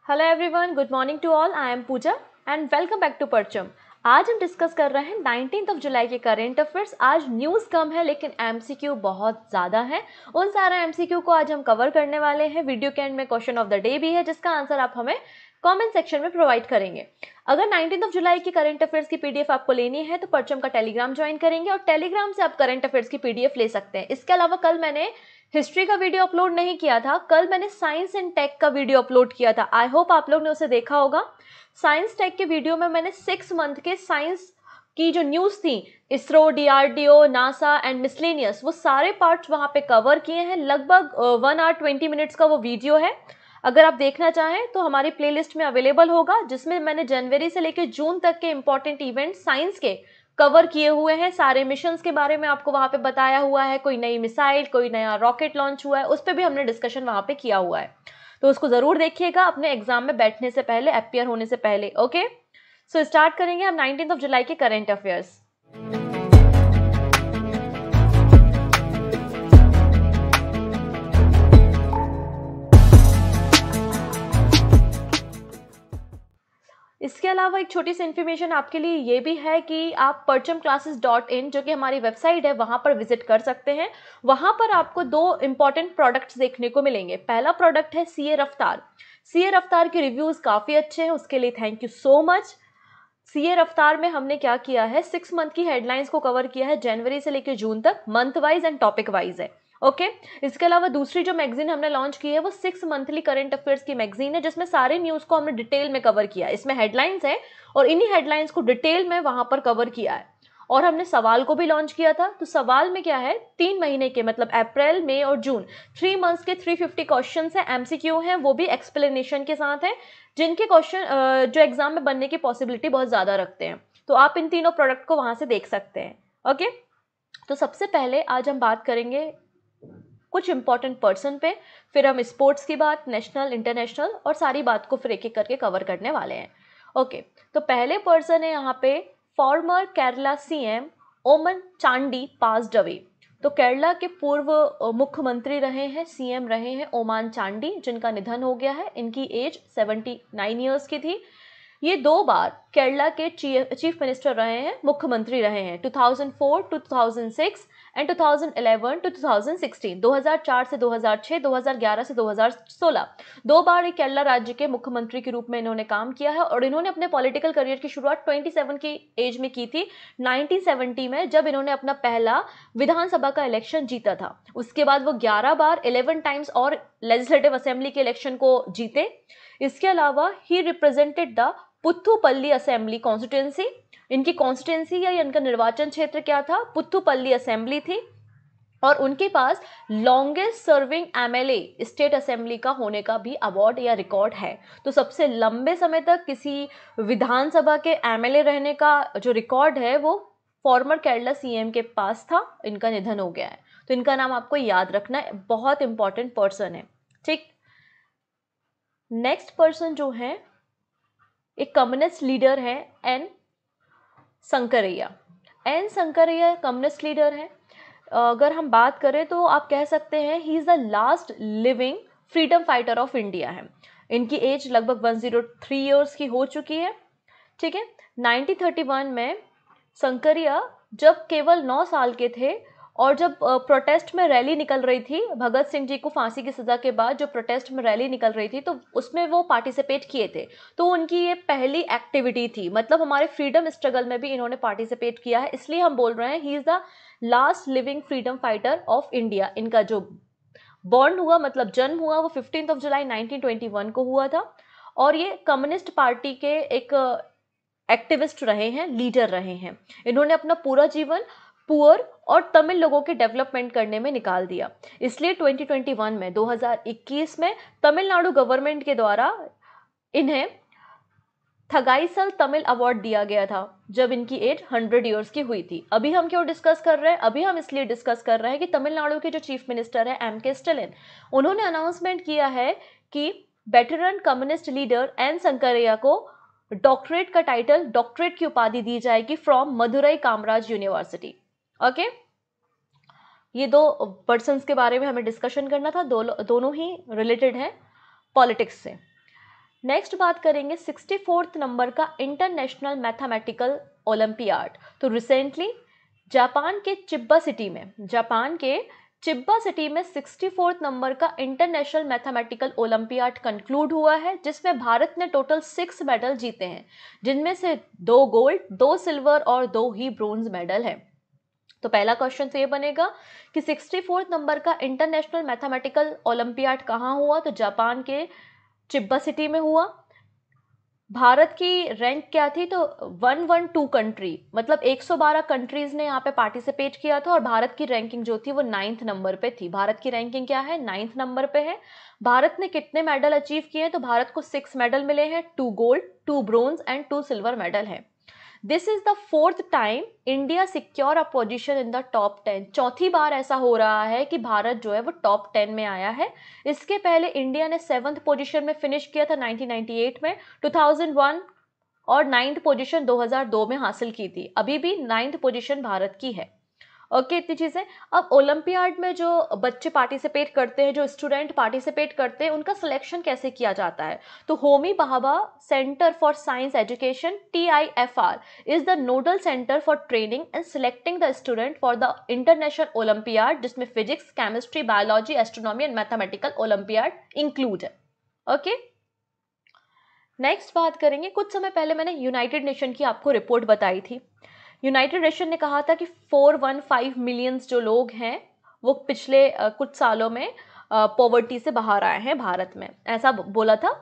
Hello everyone, good morning to all. I am Pooja and welcome back to Parcham. आज हम discuss कर रहे हैं 19 जुलाई के करेंट अफेयर्स। आज न्यूज़ कम है लेकिन एमसीक्यू बहुत ज़्यादा है। उन सारे एमसीक्यू को आज हम कवर करने वाले हैं। वीडियो के एंड में क्वेश्चन ऑफ द डे भी है जिसका आंसर आप हमें कमेंट सेक्शन में प्रोवाइड करेंगे। अगर 19 जुलाई की करंट अफेयर्स की पीडीएफ आपको लेनी है तो परचम का टेलीग्राम ज्वाइन करेंगे और टेलीग्राम से आप करंट अफेयर्स की पीडीएफ ले सकते हैं। इसके अलावा कल मैंने हिस्ट्री का वीडियो अपलोड नहीं किया था, कल मैंने साइंस एंड टेक का वीडियो अपलोड किया था। आई होप आप लोग ने उसे देखा होगा। साइंस टेक के वीडियो में मैंने 6 मंथ के साइंस की जो न्यूज़ थी, ISRO, DRDO, NASA and miscellaneous, वो सारे पार्ट्स वहाँ पे कवर किए हैं। लगभग 1 आवर 20 मिनट्स का वो वीडियो है। अगर आप देखना चाहें तो हमारी प्लेलिस्ट में अवेलेबल होगा, जिसमें मैंने जनवरी से लेकर जून तक के इंपॉर्टेंट इवेंट साइंस के कवर किए हुए हैं। सारे मिशंस के बारे में आपको वहाँ पे बताया हुआ है। कोई नई मिसाइल, कोई नया रॉकेट लॉन्च हुआ है, उस पर भी हमने डिस्कशन वहाँ पे किया हुआ है। तो उसको ज़रूर देखिएगा अपने एग्जाम में बैठने से पहले, अपीयर होने से पहले। ओके, सो स्टार्ट करेंगे हम 19 जुलाई के करेंट अफेयर्स। इसके अलावा एक छोटी सी इन्फॉर्मेशन आपके लिए ये भी है कि आप perchamclasses.in जो कि हमारी वेबसाइट है वहाँ पर विजिट कर सकते हैं। वहाँ पर आपको 2 इंपॉर्टेंट प्रोडक्ट्स देखने को मिलेंगे। पहला प्रोडक्ट है सीए रफ्तार। सीए रफ्तार के रिव्यूज़ काफ़ी अच्छे हैं, उसके लिए thank you so much. CA रफ्तार में हमने क्या किया है, 6 मंथ की हेडलाइंस को कवर किया है, जनवरी से लेकर जून तक, month wise and topic wise है। ओके, इसके अलावा दूसरी जो मैगजीन हमने लॉन्च की है वो 6 मंथली करंट अफेयर्स की मैगजीन है, जिसमें सारे न्यूज़ को हमने डिटेल में कवर किया है। इसमें हेडलाइंस है और इन्हीं हेडलाइंस को डिटेल में वहां पर कवर किया है। और हमने सवाल को भी लॉन्च किया था। तो सवाल में क्या है, 3 महीने के मतलब अप्रैल, मई और जून, 3 मंथ्स के 350 क्वेश्चन है, एमसीक्यू हैं, वो भी एक्सप्लेनेशन के साथ है, जिनके क्वेश्चन जो एग्जाम में बनने की पॉसिबिलिटी बहुत ज़्यादा रखते हैं। तो आप इन तीनों प्रोडक्ट को वहाँ से देख सकते हैं। ओके, तो सबसे पहले आज हम बात करेंगे कुछ इंपॉर्टेंट पर्सन पे, फिर हम स्पोर्ट्स की बात, नेशनल, इंटरनेशनल और सारी बात को फिर एक एक करके कवर करने वाले हैं। ओके, तो पहले पर्सन है यहाँ पे फॉर्मर केरला सीएम ओमन चांडी पास्ड अवे। तो केरला के पूर्व मुख्यमंत्री रहे हैं, सीएम रहे हैं ओमान चांडी, जिनका निधन हो गया है। इनकी एज 79 ईयर्स की थी। ये 2 बार केरला के चीफ मिनिस्टर रहे हैं, मुख्यमंत्री रहे हैं, 2004 टू 2006 एंड 2011 टू 2016। 2004 से 2006, 2011 से 2016, 2 बार एक केरला राज्य के मुख्यमंत्री के रूप में इन्होंने काम किया है। और इन्होंने अपने पॉलिटिकल करियर की शुरुआत 27 की एज में की थी, 1970 में, जब इन्होंने अपना पहला विधानसभा का इलेक्शन जीता था। उसके बाद वो 11 बार 11 टाइम्स और लेजिस्लेटिव असेंबली के इलेक्शन को जीते। इसके अलावा ही represented the Puthuppally assembly constituency. इनकी कॉन्स्टिट्यूंसी या इनका निर्वाचन क्षेत्र क्या था, पुथुपल्ली असेंबली थी। और उनके पास longest serving MLA state assembly का होने का भी अवार्ड या रिकॉर्ड है। तो सबसे लंबे समय तक किसी विधानसभा के एमएलए रहने का जो रिकॉर्ड है वो फॉर्मर केरला सीएम के पास था। इनका निधन हो गया है, तो इनका नाम आपको याद रखना है, बहुत इंपॉर्टेंट पर्सन है। ठीक, नेक्स्ट पर्सन जो है एक कम्युनिस्ट लीडर है, N Sankaraiah. N Sankaraiah communist leader है। अगर हम बात करें तो आप कह सकते हैं he is the last living freedom fighter of India है। इनकी एज लगभग 103 ईयर्स की हो चुकी है। ठीक है, 1931 में शंकरैया जब केवल 9 साल के थे और जब प्रोटेस्ट में रैली निकल रही थी, भगत सिंह जी को फांसी की सज़ा के बाद जो प्रोटेस्ट में रैली निकल रही थी, तो उसमें वो पार्टिसिपेट किए थे। तो उनकी ये पहली एक्टिविटी थी, मतलब हमारे फ्रीडम स्ट्रगल में भी इन्होंने पार्टिसिपेट किया है, इसलिए हम बोल रहे हैं he is the last living freedom fighter of India. इनका जो बॉर्न हुआ, मतलब जन्म हुआ, वो 15 जुलाई 1921 को हुआ था। और ये कम्युनिस्ट पार्टी के एक एक्टिविस्ट रहे हैं, लीडर रहे हैं। इन्होंने अपना पूरा जीवन पुअर और तमिल लोगों के डेवलपमेंट करने में निकाल दिया। इसलिए 2021 में 2021 में तमिलनाडु गवर्नमेंट के द्वारा इन्हें थगाईसल तमिल अवार्ड दिया गया था, जब इनकी एज 100 ईयर्स की हुई थी। अभी हम क्यों डिस्कस कर रहे हैं, अभी हम इसलिए डिस्कस कर रहे हैं कि तमिलनाडु के जो चीफ मिनिस्टर है एम.के. स्टालिन, उन्होंने अनाउंसमेंट किया है कि veteran communist leader N Sankaraiah को डॉक्टरेट का टाइटल, डॉक्टरेट की उपाधि दी जाएगी from Madurai Kamaraj university. Okay, ये 2 पर्सन्स के बारे में हमें डिस्कशन करना था, दोनों ही रिलेटेड हैं पॉलिटिक्स से। नेक्स्ट बात करेंगे 64th नंबर का इंटरनेशनल मैथमेटिकल ओलंपियाड। तो रिसेंटली जापान के चिब्बा सिटी में 64th नंबर का इंटरनेशनल मैथमेटिकल ओलंपियाड कंक्लूड हुआ है, जिसमें भारत ने टोटल 6 मेडल जीते हैं, जिनमें से 2 गोल्ड, 2 सिल्वर और 2 ही ब्रोंज मेडल है। तो पहला क्वेश्चन तो ये बनेगा कि 64th नंबर का इंटरनेशनल मैथमेटिकल ओलंपियाड कहाँ हुआ? तो जापान के चिब्बा सिटी में हुआ। भारत की रैंक क्या थी? तो 112 कंट्री, मतलब 112 कंट्रीज ने यहाँ पे पार्टिसिपेट किया था और भारत की रैंकिंग जो थी वो 9th नंबर पे थी। भारत की रैंकिंग क्या है? 9th नंबर पे है। भारत ने कितने मेडल अचीव किए हैं? तो भारत को 6 मेडल मिले हैं, 2 gold, 2 bronze and 2 silver medal है। This is the 4th time India secure a position in the top 10। चौथी बार ऐसा हो रहा है कि भारत जो है वो टॉप 10 में आया है। इसके पहले इंडिया ने 7th पोजीशन में फिनिश किया था 1998 में, 2001 और 9th पोजीशन 2002 में हासिल की थी। अभी भी 9th पोजीशन भारत की है। ओके, इतनी चीज़ें। अब ओलंपियाड में जो बच्चे पार्टिसिपेट करते हैं, जो स्टूडेंट पार्टिसिपेट करते हैं, उनका सिलेक्शन कैसे किया जाता है? तो Homi Bhabha centre for science education TIFR is the nodal centre for training and selecting the student for the international olympiad, जिसमें physics, chemistry, biology, astronomy and mathematical olympiad include है। ओके, नेक्स्ट बात करेंगे, कुछ समय पहले मैंने यूनाइटेड नेशन की आपको रिपोर्ट बताई थी। यूनाइटेड नेशन ने कहा था कि 415 मिलियंस जो लोग हैं वो पिछले कुछ सालों में पॉवर्टी से बाहर आए हैं भारत में, ऐसा बोला था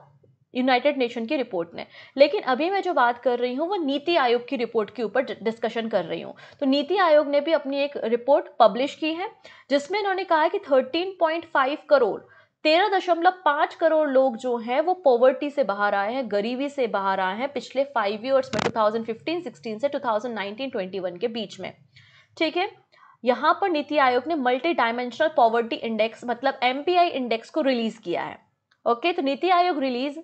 यूनाइटेड नेशन की रिपोर्ट ने। लेकिन अभी मैं जो बात कर रही हूँ वो नीति आयोग की रिपोर्ट के ऊपर डिस्कशन कर रही हूँ। तो नीति आयोग ने भी अपनी एक रिपोर्ट पब्लिश की है, जिसमें इन्होंने कहा है कि 13.5 करोड़ 13.5 करोड़ लोग जो हैं वो पॉवर्टी से बाहर आए हैं, गरीबी से बाहर आए हैं पिछले 5 ईयर्स में, 2015-16 से 2019-21 के बीच में। ठीक है, यहाँ पर नीति आयोग ने मल्टी डायमेंशनल पॉवर्टी इंडेक्स मतलब MPI इंडेक्स को रिलीज किया है। ओके, तो NITI Aayog release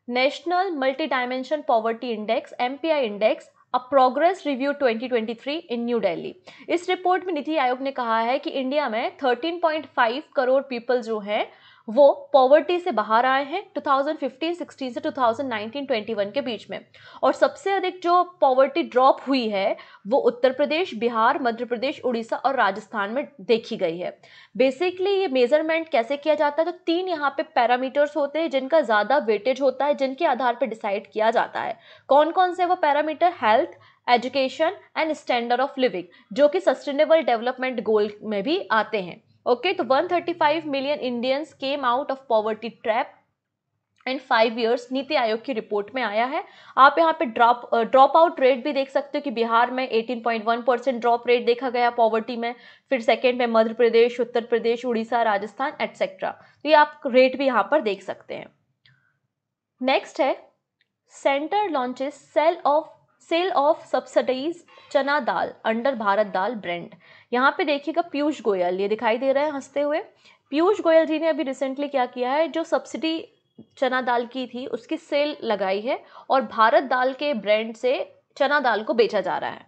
national multi dimension poverty index MPI index a progress review 2023 in new Delhi. इस रिपोर्ट में नीति आयोग ने कहा है कि इंडिया में 13.5 करोड़ पीपल जो हैं वो पॉवर्टी से बाहर आए हैं 2015-16 से 2019-21 के बीच में। और सबसे अधिक जो पॉवर्टी ड्रॉप हुई है वो उत्तर प्रदेश, बिहार, मध्य प्रदेश, उड़ीसा और राजस्थान में देखी गई है। बेसिकली ये मेजरमेंट कैसे किया जाता है? तो 3 यहाँ पे पैरामीटर्स होते हैं जिनका ज़्यादा वेटेज होता है, जिनके आधार पर डिसाइड किया जाता है। कौन कौन से वो parameter? Health, education and standard of living, जो कि सस्टेनेबल डेवलपमेंट गोल में भी आते हैं। ओके, तो 135 million Indians came out of poverty trap in 5 years, NITI Aayog की रिपोर्ट में आया है। आप यहाँ पे ड्रॉप आउट रेट भी देख सकते हो कि बिहार में 18.1% ड्रॉप रेट देखा गया पॉवर्टी में, फिर सेकेंड में मध्य प्रदेश, उत्तर प्रदेश, उड़ीसा, राजस्थान एटसेट्रा। तो ये आप रेट भी यहाँ पर देख सकते हैं। नेक्स्ट है centre launches sale of subsidise chana dal under Bharat Dal brand. यहाँ पे देखिएगा पीयूष गोयल, ये दिखाई दे रहा है हंसते हुए। पीयूष गोयल जी ने अभी रिसेंटली क्या किया है, जो सब्सिडी चना दाल की थी उसकी सेल लगाई है और भारत दाल के ब्रांड से चना दाल को बेचा जा रहा है।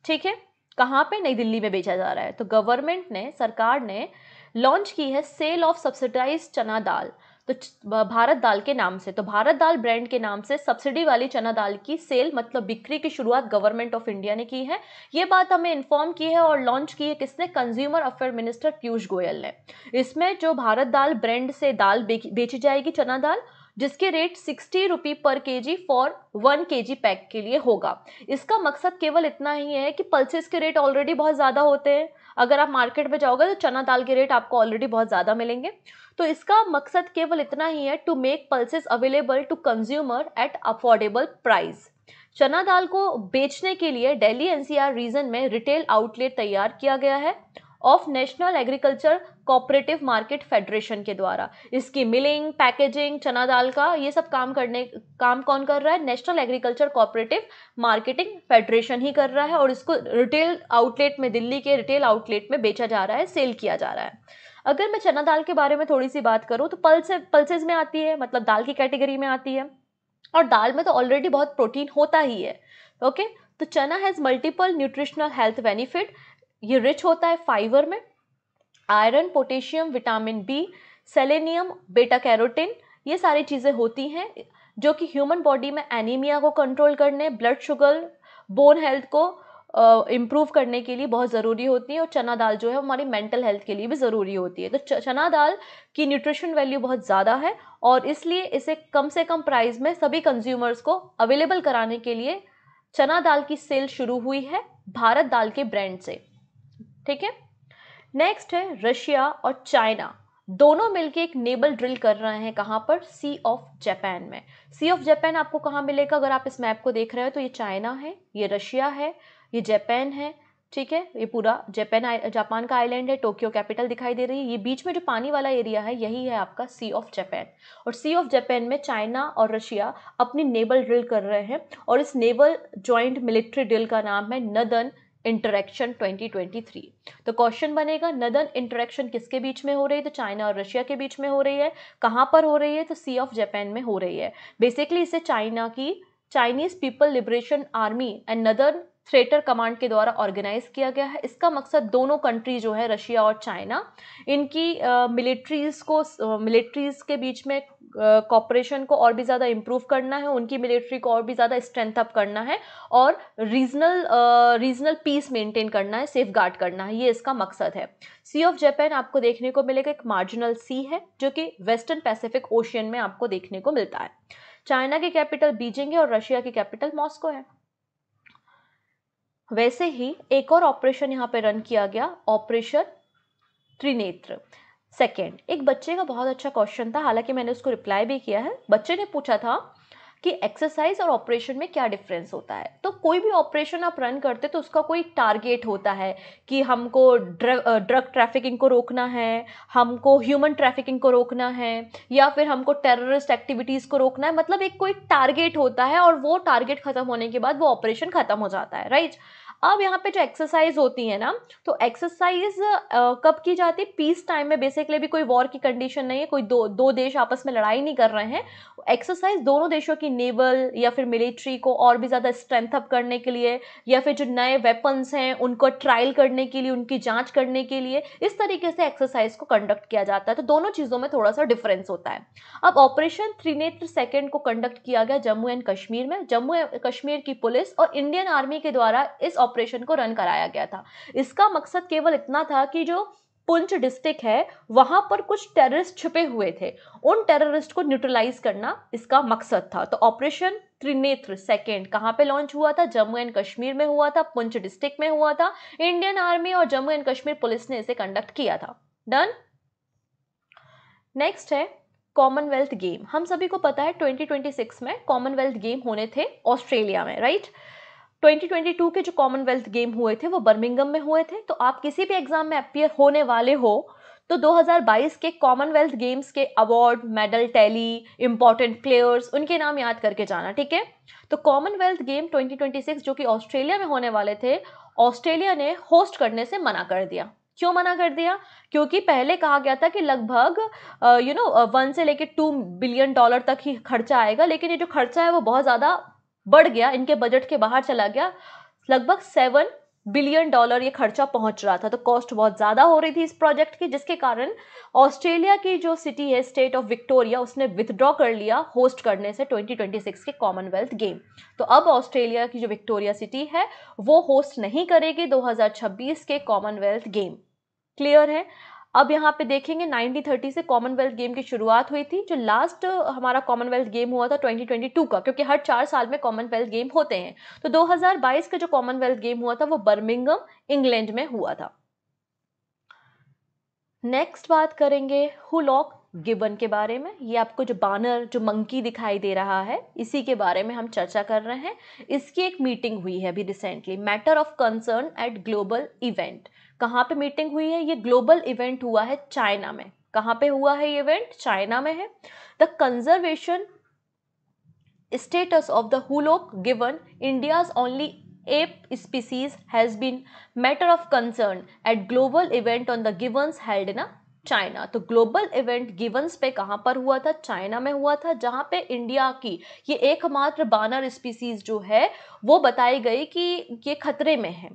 ठीक है, कहाँ पे? नई दिल्ली में बेचा जा रहा है। तो गवर्नमेंट ने, सरकार ने लॉन्च की है सेल ऑफ सब्सिडाइज चना दाल, तो भारत दाल के नाम से, तो भारत दाल ब्रांड के नाम से सब्सिडी वाली चना दाल की सेल मतलब बिक्री की शुरुआत गवर्नमेंट ऑफ इंडिया ने की है। ये बात हमें इन्फॉर्म की है और लॉन्च की है किसने? Consumer affair minister Piyush Goyal ने। इसमें जो भारत दाल ब्रांड से दाल बेची जाएगी, चना दाल, जिसके रेट 60 रुपये पर केजी फॉर 1 kg पैक के लिए होगा। इसका मकसद केवल इतना ही है कि पल्सेस के रेट ऑलरेडी बहुत ज़्यादा होते हैं। अगर आप मार्केट में जाओगे तो चना दाल के रेट आपको ऑलरेडी बहुत ज़्यादा मिलेंगे। तो इसका मकसद केवल इतना ही है, to make pulses available to consumer at affordable price. चना दाल को बेचने के लिए दिल्ली NCR रीजन में रिटेल आउटलेट तैयार किया गया है of national agriculture cooperative market federation के द्वारा। इसकी मिलिंग, पैकेजिंग, चना दाल का ये सब काम कौन कर रहा है? National agriculture cooperative marketing federation ही कर रहा है और इसको रिटेल आउटलेट में, दिल्ली के रिटेल आउटलेट में बेचा जा रहा है, सेल किया जा रहा है। अगर मैं चना दाल के बारे में थोड़ी सी बात करूँ तो पल्सेस में आती है, मतलब दाल की कैटेगरी में आती है और दाल में तो ऑलरेडी बहुत प्रोटीन होता ही है। ओके, तो चना has multiple nutritional health benefit. ये रिच होता है फाइबर में, iron, potassium, vitamin B, selenium, बेटा कैरोटीन। ये सारी चीज़ें होती हैं जो कि ह्यूमन बॉडी में एनीमिया को कंट्रोल करने, ब्लड शुगर, बोन हेल्थ को इम्प्रूव करने के लिए बहुत ज़रूरी होती है। और चना दाल जो है हमारी मेंटल हेल्थ के लिए भी ज़रूरी होती है। तो चना दाल की न्यूट्रिशन वैल्यू बहुत ज़्यादा है और इसलिए इसे कम से कम प्राइस में सभी कंज्यूमर्स को अवेलेबल कराने के लिए चना दाल की सेल शुरू हुई है भारत दाल के ब्रांड से। ठीक है, नेक्स्ट है रशिया और चाइना दोनों मिलके एक नेवल ड्रिल कर रहे हैं। कहाँ पर? सी ऑफ जापान में। सी ऑफ जापान आपको कहाँ मिलेगा? अगर आप इस मैप को देख रहे हो तो ये चाइना है, ये रशिया है, ये जापान है। ठीक है, ये पूरा जापान का आइलैंड है, टोक्यो कैपिटल दिखाई दे रही है। ये बीच में जो पानी वाला एरिया है यही है आपका सी ऑफ जापान। और सी ऑफ जापान में चाइना और रशिया अपनी नेवल ड्रिल कर रहे हैं और इस नेवल जॉइंट मिलिट्री ड्रिल का नाम है नदन इंटरेक्शन 2023। तो क्वेश्चन बनेगा नदन इंटरेक्शन किसके बीच में हो रही है? तो चाइना और रशिया के बीच में हो रही है। कहाँ पर हो रही है? तो सी ऑफ जापान में हो रही है। बेसिकली इसे चाइना की Chinese people liberation army and northern treater command के द्वारा ऑर्गेनाइज किया गया है। इसका मकसद दोनों कंट्री जो है रशिया और चाइना, इनकी मिलिट्रीज के बीच में कॉपरेशन को और भी ज़्यादा इम्प्रूव करना है, उनकी मिलिट्री को और भी ज़्यादा स्ट्रेंथ अप करना है और रीजनल पीस मेंटेन करना है, सेफ गार्ड करना है। ये इसका मकसद है। सी ऑफ जापान आपको देखने को मिलेगा एक मार्जिनल सी है जो कि वेस्टर्न पैसिफिक ओशियन में आपको देखने को मिलता है। चाइना की कैपिटल बीजिंग है और रशिया की कैपिटल मॉस्को है। वैसे ही एक और ऑपरेशन यहाँ पे रन किया गया, ऑपरेशन त्रिनेत्र सेकेंड। एक बच्चे का बहुत अच्छा क्वेश्चन था, हालांकि मैंने उसको रिप्लाई भी किया है। बच्चे ने पूछा था कि एक्सरसाइज और ऑपरेशन में क्या डिफरेंस होता है। तो कोई भी ऑपरेशन आप रन करते तो उसका कोई टारगेट होता है कि हमको ड्रग ट्रैफिकिंग को रोकना है, हमको ह्यूमन ट्रैफिकिंग को रोकना है, या फिर हमको टेररिस्ट एक्टिविटीज़ को रोकना है। मतलब एक कोई टारगेट होता है और वो टारगेट खत्म होने के बाद वो ऑपरेशन खत्म हो जाता है, राइट। अब यहाँ पे जो एक्सरसाइज होती है ना, तो एक्सरसाइज कब की जाती है? पीस टाइम में। बेसिकली भी कोई वॉर की कंडीशन नहीं है, कोई दो देश आपस में लड़ाई नहीं कर रहे हैं। एक्सरसाइज दोनों देशों की नेवल या फिर मिलिट्री को और भी ज़्यादा स्ट्रेंथ अप करने के लिए, या फिर जो नए वेपन्स हैं उनको ट्रायल करने के लिए, उनकी जांच करने के लिए, इस तरीके से एक्सरसाइज को कंडक्ट किया जाता है। तो दोनों चीज़ों में थोड़ा सा डिफरेंस होता है। अब ऑपरेशन त्रिनेत्र सेकेंड को कंडक्ट किया गया जम्मू एंड कश्मीर में। जम्मू एंड कश्मीर की पुलिस और इंडियन आर्मी के द्वारा इस ऑपरेशन को रन कराया गया था। इसका मकसद केवल इतना था कि जो पुंछ डिस्ट्रिक्ट है वहां पर कुछ टेररिस्ट छुपे हुए थे, उन टेररिस्ट को न्यूट्रलाइज करना इसका मकसद था। तो ऑपरेशन त्रिनेत्र सेकेंड कहां पे लॉन्च हुआ था? जम्मू एंड कश्मीर में हुआ था, पुंछ डिस्ट्रिक्ट में हुआ था। इंडियन आर्मी और जम्मू एंड कश्मीर पुलिस ने इसे कंडक्ट किया था। डन। नेक्स्ट है कॉमनवेल्थ गेम। हम सभी को पता है 2026 में कॉमनवेल्थ गेम होने थे ऑस्ट्रेलिया में, राइट। 2022 के जो कॉमनवेल्थ गेम हुए थे वो बर्मिंघम में हुए थे। तो आप किसी भी एग्जाम में अपीयर होने वाले हो तो 2022 के कॉमनवेल्थ गेम्स के award, medal tally, important players, उनके नाम याद करके जाना, ठीक है। तो कॉमनवेल्थ गेम 2026 जो कि ऑस्ट्रेलिया में होने वाले थे, ऑस्ट्रेलिया ने होस्ट करने से मना कर दिया। क्यों मना कर दिया? क्योंकि पहले कहा गया था कि लगभग 1 से लेकर $2 बिलियन तक ही खर्चा आएगा, लेकिन ये जो खर्चा है वो बहुत ज़्यादा बढ़ गया, इनके बजट के बाहर चला गया। लगभग $7 बिलियन ये खर्चा पहुंच रहा था। तो कॉस्ट बहुत ज़्यादा हो रही थी इस प्रोजेक्ट की, जिसके कारण ऑस्ट्रेलिया की जो सिटी है स्टेट ऑफ विक्टोरिया, उसने विथड्रॉ कर लिया होस्ट करने से 2026 के कॉमनवेल्थ गेम। तो अब ऑस्ट्रेलिया की जो विक्टोरिया सिटी है वो होस्ट नहीं करेगी 2026 के कॉमनवेल्थ गेम। क्लियर है। अब यहाँ पे देखेंगे 1930 से कॉमनवेल्थ गेम की शुरुआत हुई थी। जो लास्ट हमारा कॉमनवेल्थ गेम हुआ था 2022 का, क्योंकि हर 4 साल में कॉमनवेल्थ गेम होते हैं। तो 2022 का जो कॉमनवेल्थ गेम हुआ था वो बर्मिंघम इंग्लैंड में हुआ था। नेक्स्ट बात करेंगे हुलॉक गिबन के बारे में। ये आपको जो बानर, जो मंकी दिखाई दे रहा है, इसी के बारे में हम चर्चा कर रहे हैं। इसकी एक मीटिंग हुई है अभी recently, matter of concern at global event. कहाँ पे मीटिंग हुई है? ये ग्लोबल इवेंट हुआ है चाइना में। कहाँ पे हुआ है ये इवेंट? चाइना में है। The conservation status of the hoolock given, India's only ape species has been matter of concern at global event on the givens held in China. तो ग्लोबल इवेंट गिवंस पे कहां पर हुआ था? चाइना में हुआ था, जहां पे इंडिया की ये एकमात्र बानर स्पीसीज जो है वो बताई गई कि ये खतरे में है।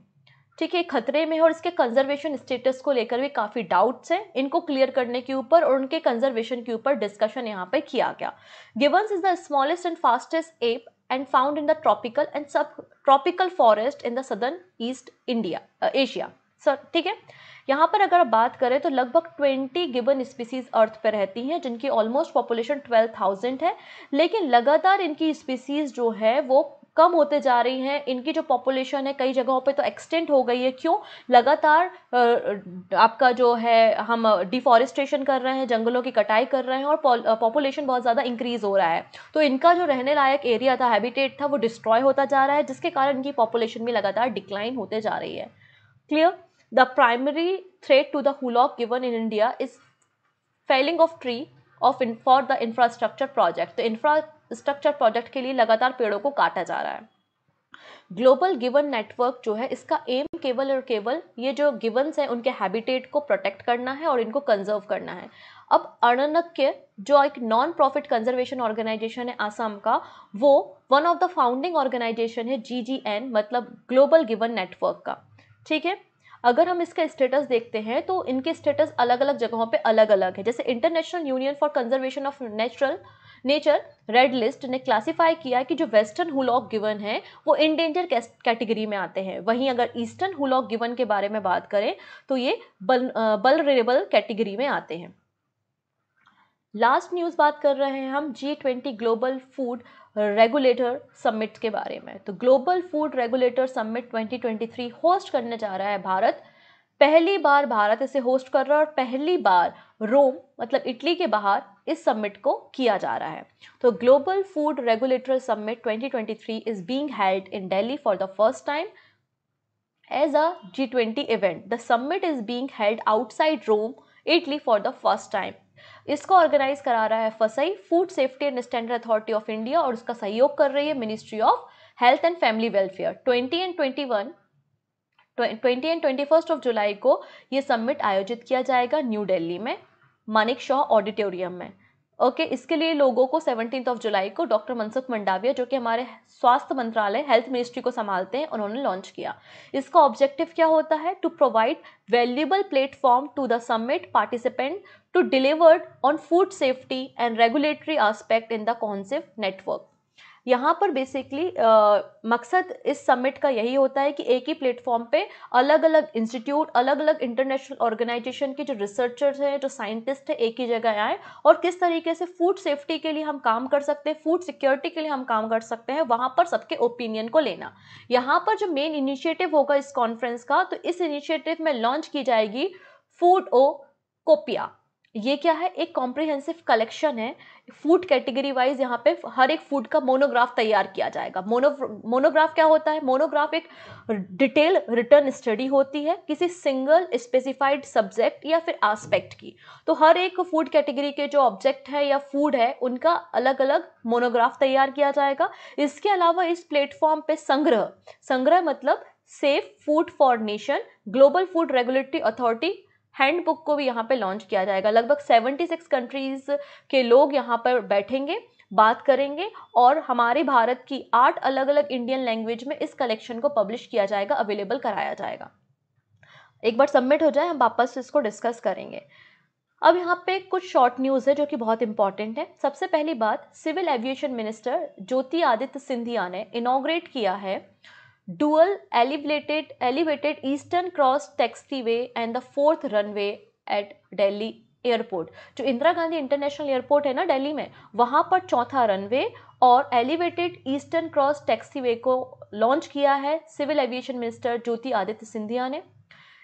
ठीक है, खतरे में है और इसके कंजर्वेशन स्टेटस को लेकर भी काफ़ी डाउट्स हैं। इनको क्लियर करने के ऊपर और उनके कंजर्वेशन के ऊपर डिस्कशन यहाँ पे किया गया। Gibbons is the smallest and fastest ape and found in the tropical and sub tropical forest in the southern east India Asia. Sir ठीक है, यहाँ पर अगर आप बात करें तो लगभग 20 गिबन स्पीसीज अर्थ पर रहती हैं, जिनकी ऑलमोस्ट पॉपुलेशन 12,000 है, लेकिन लगातार इनकी स्पीसीज जो है वो कम होते जा रही हैं। इनकी जो पॉपुलेशन है कई जगहों पे तो एक्सटेंट हो गई है। क्यों? लगातार आपका जो है हम डिफॉरेस्टेशन कर रहे हैं, जंगलों की कटाई कर रहे हैं और पॉपुलेशन बहुत ज़्यादा इंक्रीज हो रहा है, तो इनका जो रहने लायक एरिया था, हैबिटेट था, वो डिस्ट्रॉय होता जा रहा है, जिसके कारण इनकी पॉपुलेशन भी लगातार डिक्लाइन होते जा रही है। Clear? The primary threat to the hoolock गिवन in India is felling of tree for the infrastructure project. तो इंफ्रास्ट्रक्चर प्रोजेक्ट के लिए लगातार पेड़ों को काटा जा रहा है। ग्लोबल गिवन नेटवर्क जो है, इसका एम केवल और केवल ये जो गिवन्स हैं उनके हैबिटेट को प्रोटेक्ट करना है और इनको कंजर्व करना है। अब अरण्यक जो एक नॉन प्रॉफिट कंजर्वेशन ऑर्गेनाइजेशन है आसाम का, वो one of the founding organisation है GGN, मतलब ग्लोबल गिवन नेटवर्क का। ठीक है, अगर हम इसका स्टेटस देखते हैं तो इनके स्टेटस अलग अलग जगहों पे अलग अलग है। जैसे international union for conservation of nature red list ने क्लासिफाई किया कि जो वेस्टर्न हुलॉक गिवन है वो इंडेंजर कैटेगरी में आते हैं। वहीं अगर ईस्टर्न हुलॉक गिवन के बारे में बात करें तो ये वल्नरेबल कैटेगरी में आते हैं। लास्ट न्यूज़ बात कर रहे हैं हम G20 global food regulator summit के बारे में। तो global food regulator summit 2023 host करने जा रहा है भारत। पहली बार भारत इसे होस्ट कर रहा है और पहली बार रोम मतलब इटली के बाहर इस समिट को किया जा रहा है। तो global food regulator summit 2023 is being held in Delhi for the first time as a G20 event. The summit is being held outside Rome, Italy for the first time. इसको ऑर्गेनाइज करा रहा है फसाई food safety and standard authority of India और उसका सहयोग कर रही है ministry of health and family welfare. 20 and 21 of July को ये समिट आयोजित किया जाएगा न्यू दिल्ली में मानिक शॉ ऑडिटोरियम में। ओके, इसके लिए लोगों को 17 ऑफ जुलाई को डॉक्टर मनसुख मंडाविया, जो कि हमारे स्वास्थ्य मंत्रालय हेल्थ मिनिस्ट्री को संभालते हैं, उन्होंने लॉन्च किया। इसका ऑब्जेक्टिव क्या होता है? To provide valuable platform to the summit participant to delivered on food safety and regulatory aspect in the concept network. यहाँ पर बेसिकली मकसद इस समिट का यही होता है कि एक ही प्लेटफॉर्म पे अलग अलग इंस्टीट्यूट, अलग अलग इंटरनेशनल ऑर्गेनाइजेशन के जो रिसर्चर्स हैं, जो साइंटिस्ट हैं, एक ही जगह आए और किस तरीके से फूड सेफ्टी के लिए हम काम कर सकते हैं, फूड सिक्योरिटी के लिए हम काम कर सकते हैं, वहाँ पर सबके ओपिनियन को लेना। यहाँ पर जो मेन इनिशिएटिव होगा इस कॉन्फ्रेंस का, तो इस इनिशिएटिव में लॉन्च की जाएगी फूड ओ कोपिया। ये क्या है? एक कॉम्प्रिहेंसिव कलेक्शन है। फूड कैटेगरी वाइज यहाँ पे हर एक फूड का मोनोग्राफ तैयार किया जाएगा। मोनोग्राफ क्या होता है? मोनोग्राफ एक डिटेल रिटर्न स्टडी होती है किसी सिंगल स्पेसिफाइड सब्जेक्ट या फिर एस्पेक्ट की। तो हर एक फूड कैटेगरी के जो ऑब्जेक्ट है या फूड है उनका अलग अलग मोनोग्राफ तैयार किया जाएगा। इसके अलावा इस प्लेटफॉर्म पे संग्रह मतलब safe food for nation global food regulatory authority handbook को भी यहाँ पे लॉन्च किया जाएगा। लगभग 76 कंट्रीज के लोग यहाँ पर बैठेंगे, बात करेंगे और हमारे भारत की 8 अलग अलग इंडियन लैंग्वेज में इस कलेक्शन को पब्लिश किया जाएगा, अवेलेबल कराया जाएगा। एक बार सबमिट हो जाए हम वापस इसको डिस्कस करेंगे। अब यहाँ पे कुछ शॉर्ट न्यूज़ है जो कि बहुत इंपॉर्टेंट है। सबसे पहली बात, सिविल एविएशन मिनिस्टर ज्योति आदित्य सिंधिया ने इनॉग्रेट किया है dual elevated eastern cross taxiway and the 4th runway at Delhi airport. जो इंदिरा गांधी इंटरनेशनल एयरपोर्ट है ना दिल्ली में, वहां पर चौथा रनवे और एलिवेटेड ईस्टर्न क्रॉस टैक्सीवे को लॉन्च किया है सिविल एविएशन मिनिस्टर ज्योति आदित्य सिंधिया ने।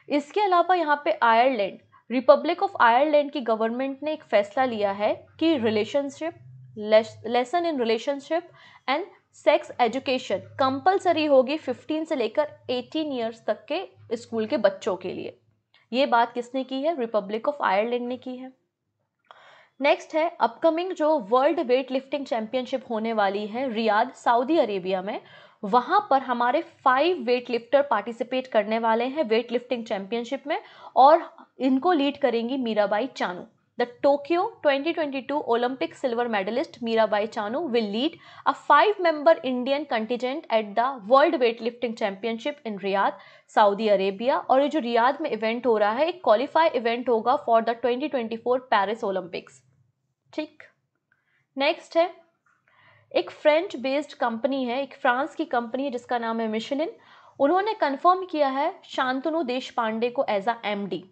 इसके अलावा यहाँ पे आयरलैंड, रिपब्लिक ऑफ आयरलैंड की गवर्नमेंट ने एक फैसला लिया है कि lesson in relationship and sex education compulsory होगी 15 से लेकर 18 ईयर्स तक के स्कूल के बच्चों के लिए। ये बात किसने की है? रिपब्लिक ऑफ आयरलैंड ने की है। नेक्स्ट है अपकमिंग जो वर्ल्ड वेट लिफ्टिंग चैंपियनशिप होने वाली है रियाद सऊदी अरेबिया में। वहां पर हमारे 5 वेट लिफ्टर पार्टिसिपेट करने वाले हैं वेट लिफ्टिंग चैंपियनशिप में और इनको लीड करेंगी Mirabai Chanu. The Tokyo 2022 Olympic silver medalist Mirabai Chanu will lead a 5-member Indian contingent at the World Weightlifting Championship in Riyadh, Saudi Arabia. और ये जो रियाद में इवेंट हो रहा है एक क्वालिफाई इवेंट होगा फॉर द 2024 पेरिस ओलंपिक्स। ठीक, नेक्स्ट है एक फ्रेंच बेस्ड कंपनी है, एक फ्रांस की कंपनी है जिसका नाम है मिशेलिन। उन्होंने कंफर्म किया है शांतनु देशपांडे को एज अ एमडी।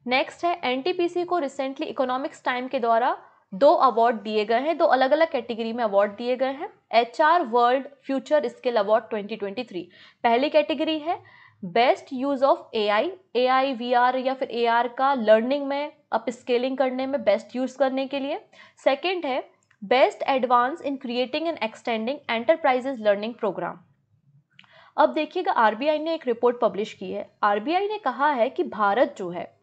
नेक्स्ट है एनटीपीसी को रिसेंटली इकोनॉमिक्स टाइम के द्वारा 2 अवार्ड दिए गए हैं, 2 अलग अलग कैटेगरी में अवार्ड दिए गए हैं। HR world future skill award 2023 पहली कैटेगरी है best use of AI VR या फिर एआर का लर्निंग में अप स्केलिंग करने में बेस्ट यूज करने के लिए। सेकेंड है best advance in creating and extending enterprises learning programme. अब देखिएगा आरबीआई ने एक रिपोर्ट पब्लिश की है। आरबीआई ने कहा है कि भारत जो है,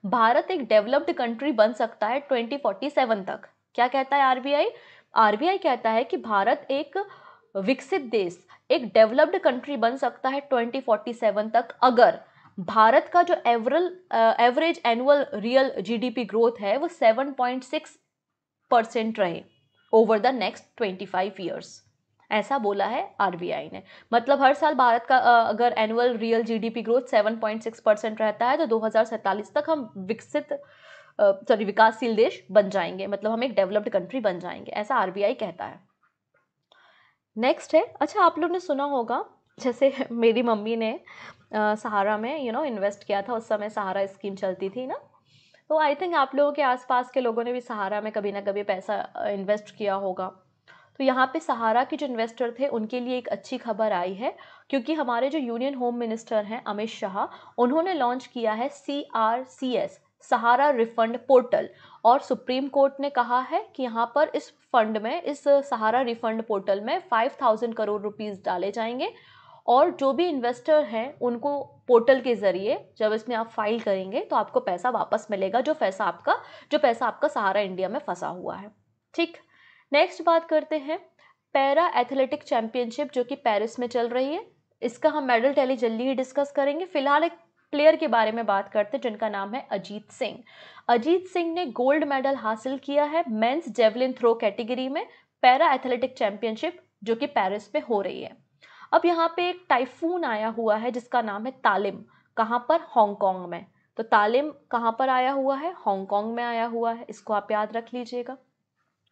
भारत एक डेवलप्ड कंट्री बन सकता है 2047 तक। क्या कहता है आरबीआई? आरबीआई कहता है कि भारत एक विकसित देश, एक डेवलप्ड कंट्री बन सकता है 2047 तक अगर भारत का जो average annual real GDP growth है वो 7.6% रहे ओवर द नेक्स्ट 25 ईयर्स। ऐसा बोला है आरबीआई ने। मतलब हर साल भारत का अगर एनुअल रियल जीडीपी ग्रोथ 7.6% रहता है तो 2047 तक हम विकासशील देश बन जाएंगे, मतलब हम एक डेवलप्ड कंट्री बन जाएंगे, ऐसा आरबीआई कहता है। नेक्स्ट है, अच्छा आप लोग ने सुना होगा जैसे मेरी मम्मी ने सहारा में इन्वेस्ट किया था, उस समय सहारा स्कीम चलती थी ना, तो आई थिंक आप लोगों के आसपास के लोगों ने भी सहारा में कभी ना कभी पैसा इन्वेस्ट किया होगा। तो यहाँ पे सहारा के जो इन्वेस्टर थे उनके लिए एक अच्छी खबर आई है, क्योंकि हमारे जो यूनियन होम मिनिस्टर हैं अमित शाह, उन्होंने लॉन्च किया है CRCS सहारा रिफंड पोर्टल। और सुप्रीम कोर्ट ने कहा है कि यहाँ पर इस फंड में, इस सहारा रिफंड पोर्टल में 5000 करोड़ रुपीस डाले जाएंगे और जो भी इन्वेस्टर हैं उनको पोर्टल के जरिए जब इसमें आप फाइल करेंगे तो आपको पैसा वापस मिलेगा, जो पैसा आपका सहारा इंडिया में फंसा हुआ है। ठीक, नेक्स्ट बात करते हैं पैरा एथलेटिक चैंपियनशिप जो कि पेरिस में चल रही है। इसका हम मेडल टैली जल्दी ही डिस्कस करेंगे। फिलहाल एक प्लेयर के बारे में बात करते हैं जिनका नाम है अजीत सिंह। अजीत सिंह ने गोल्ड मेडल हासिल किया है मेंस जेवलिन थ्रो कैटेगरी में पैरा एथलेटिक चैंपियनशिप जो कि पेरिस में हो रही है। अब यहाँ पे एक टाइफून आया हुआ है जिसका नाम है तालिम। कहाँ पर? हांगकांग में। तो तालिम कहाँ पर आया हुआ है? हांगकांग में आया हुआ है, इसको आप याद रख लीजिएगा।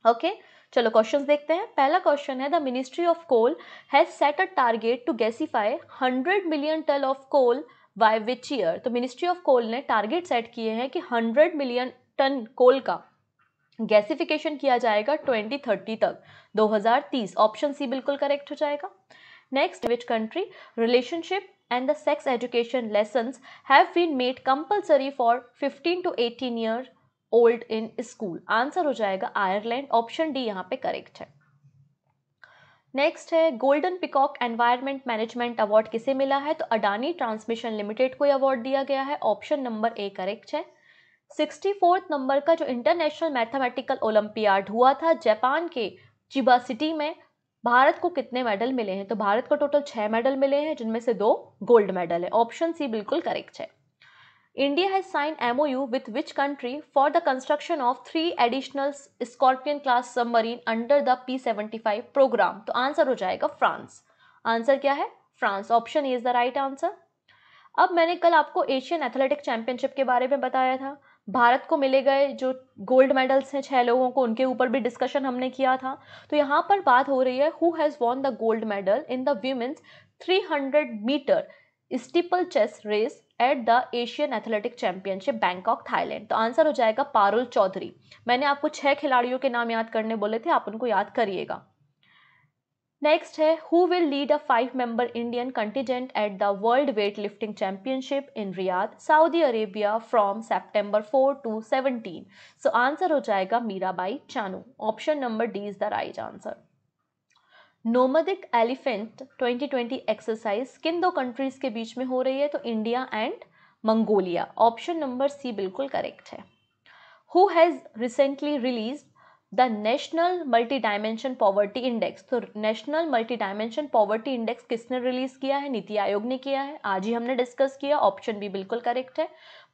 ओके, चलो क्वेश्चंस देखते हैं। पहला क्वेश्चन है the ministry of coal has set a target to gasify 100 million ton of coal by which year. तो मिनिस्ट्री ऑफ कोल ने टारगेट सेट किए हैं कि 100 मिलियन टन कोल का गैसिफिकेशन किया जाएगा 2030 तक, 2030। ऑप्शन सी बिल्कुल करेक्ट हो जाएगा। Next, which country relationship and the sex education lessons have been made compulsory for 15 to 18 year old in school? Answer हो जाएगा आयरलैंड। ऑप्शन डी यहाँ पे करेक्ट है। नेक्स्ट है golden peacock environment management award किसे मिला है? तो अडानी ट्रांसमिशन लिमिटेड को अवार्ड दिया गया है। ऑप्शन नंबर ए करेक्ट है। 64th नंबर का जो इंटरनेशनल मैथमेटिकल ओलंपियाड हुआ था जापान के चिबा सिटी में, भारत को कितने मेडल मिले हैं? तो भारत को टोटल 6 मेडल मिले हैं जिनमें से 2 गोल्ड मेडल है। ऑप्शन सी बिल्कुल करेक्ट है। India has sign MOU with which country for the construction of 3 additional Scorpion class submarine under the P75 programme? तो आंसर हो जाएगा फ्रांस। आंसर क्या है? France. Option A is the right answer. अब मैंने कल आपको एशियन एथलेटिक चैंपियनशिप के बारे में बताया था। भारत को मिले गए जो गोल्ड मेडल्स हैं 6 लोगों को, उनके ऊपर भी डिस्कशन हमने किया था। तो यहाँ पर बात हो रही है who has won the gold medal in the women's 300 metre steeplechase race at the Asian athletic championship Bangkok Thailand. तो आंसर हो जाएगा पारुल चौधरी। मैंने आपको 6 खिलाड़ियों के नाम याद करने बोले थे, आप उनको याद करिएगा। नेक्स्ट है who will lead a 5-member Indian contingent at the world weight lifting championship in Riyadh, Saudi Arabia from September 4 to 17। So answer हो जाएगा Mirabai Chanu. Option number D is the right answer. Nomadic elephant 2020 exercise किन 2 countries के बीच में हो रही है? तो India and Mongolia. Option number C बिल्कुल करेक्ट है। Who has recently release the national multi dimension poverty index? तो national multi dimension poverty index किसने रिलीज किया है? नीति आयोग ने किया है, आज ही हमने डिस्कस किया। ऑप्शन बी बिल्कुल करेक्ट है।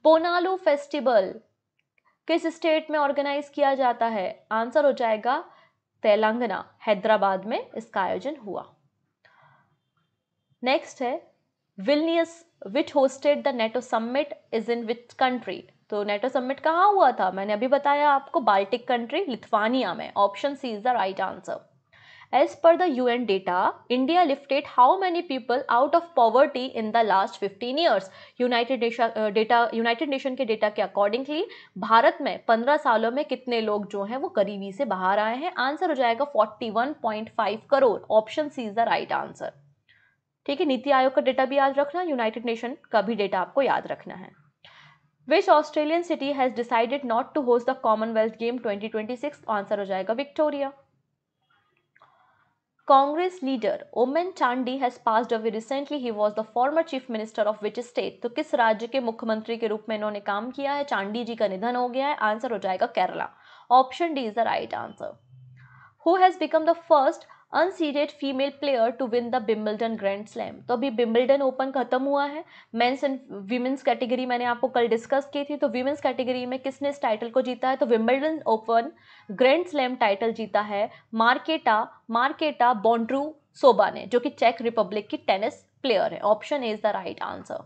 पोनालू फेस्टिवल किस स्टेट में ऑर्गेनाइज किया जाता है? आंसर हो जाएगा तेलंगाना, हैदराबाद में इसका आयोजन हुआ। नेक्स्ट है Vilnius which hosted the NATO summit is in which country? तो नेटो समिट कहाँ हुआ था? मैंने अभी बताया आपको, बाल्टिक कंट्री लिथुआनिया में। Option C is the right answer. As per the UN data, India lifted how many people out of poverty in the last 15 years? United Nation के डेटा के अकॉर्डिंगली भारत में 15 सालों में कितने लोग जो हैं वो गरीबी से बाहर आए हैं? आंसर हो जाएगा 41.5 crore. Option C is the right answer. ठीक है, नीति आयोग का डेटा भी याद रखना, यूनाइटेड नेशन का भी डेटा आपको याद रखना है। Which Australian city has decided not to host the Commonwealth Game 2026? Answer हो जाएगा Victoria. Congress leader Oman Chandi has passed away recently. He was the former chief minister of which state? तो किस राज्य के मुख्यमंत्री के रूप में इन्होंने काम किया है? चांडी जी का निधन हो गया है। आंसर हो जाएगा Kerala. Option D is the right answer. Who has become the first unseeded female player to win the Wimbledon grand slam? तो अभी विंबलडन ओपन खत्म हुआ है। मेंस एंड वीमेंस कैटेगरी मैंने आपको कल डिस्कस की थी। तो वीमेंस कैटेगरी में किसने इस टाइटल को जीता है? तो Wimbledon open grand slam title जीता है मार्केटा बोंड्रूसोवा ने, जो कि चेक रिपब्लिक की टेनिस प्लेयर है। Option A is the right answer.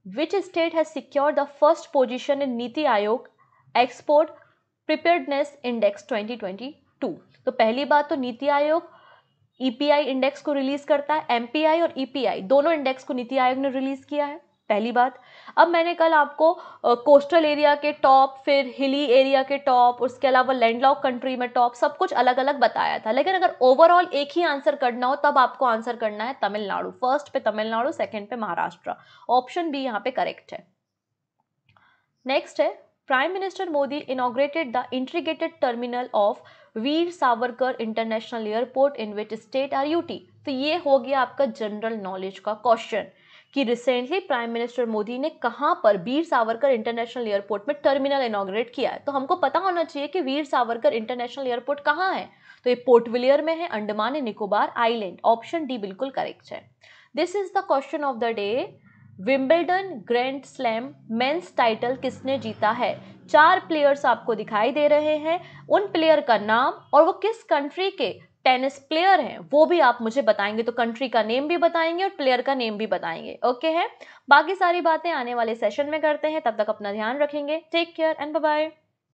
Which state has secured the first position in NITI Aayog export preparedness index 2022? तो पहली बात तो नीति आयोग ईपीआई इंडेक्स को रिलीज करता है। एमपीआई और ईपीआई दोनों इंडेक्स को नीति आयोग ने रिलीज किया है, पहली बात। अब मैंने कल आपको कोस्टल एरिया के टॉप, फिर हिली एरिया के टॉप, उसके अलावा लैंडलॉक कंट्री में टॉप, सब कुछ अलग अलग बताया था। लेकिन अगर ओवरऑल एक ही आंसर करना हो तब आपको आंसर करना है तमिलनाडु। फर्स्ट पे तमिलनाडु, सेकेंड पे महाराष्ट्र। ऑप्शन बी यहाँ पे करेक्ट है। नेक्स्ट है prime minister Modi inaugurated the integrated terminal of Veer Savarkar international airport in which state or UT? तो ये हो गया आपका जनरल नॉलेज का क्वेश्चन कि रिसेंटली प्राइम मिनिस्टर मोदी ने कहां पर वीर सावरकर इंटरनेशनल एयरपोर्ट में टर्मिनल इनॉग्रेट किया है। तो हमको पता होना चाहिए कि वीर सावरकर इंटरनेशनल एयरपोर्ट कहां है। तो ये पोर्ट विलियर में है, Andaman and Nicobar island. Option D बिल्कुल करेक्ट है। This is the question of the day. Wimbledon grand slam men's title किसने जीता है? 4 प्लेयर्स आपको दिखाई दे रहे हैं, उन प्लेयर का नाम और वो किस कंट्री के टेनिस प्लेयर हैं वो भी आप मुझे बताएंगे। तो कंट्री का नेम भी बताएंगे और प्लेयर का नेम भी बताएंगे। ओके है, बाकी सारी बातें आने वाले सेशन में करते हैं। तब तक अपना ध्यान रखेंगे। Take care and bye bye.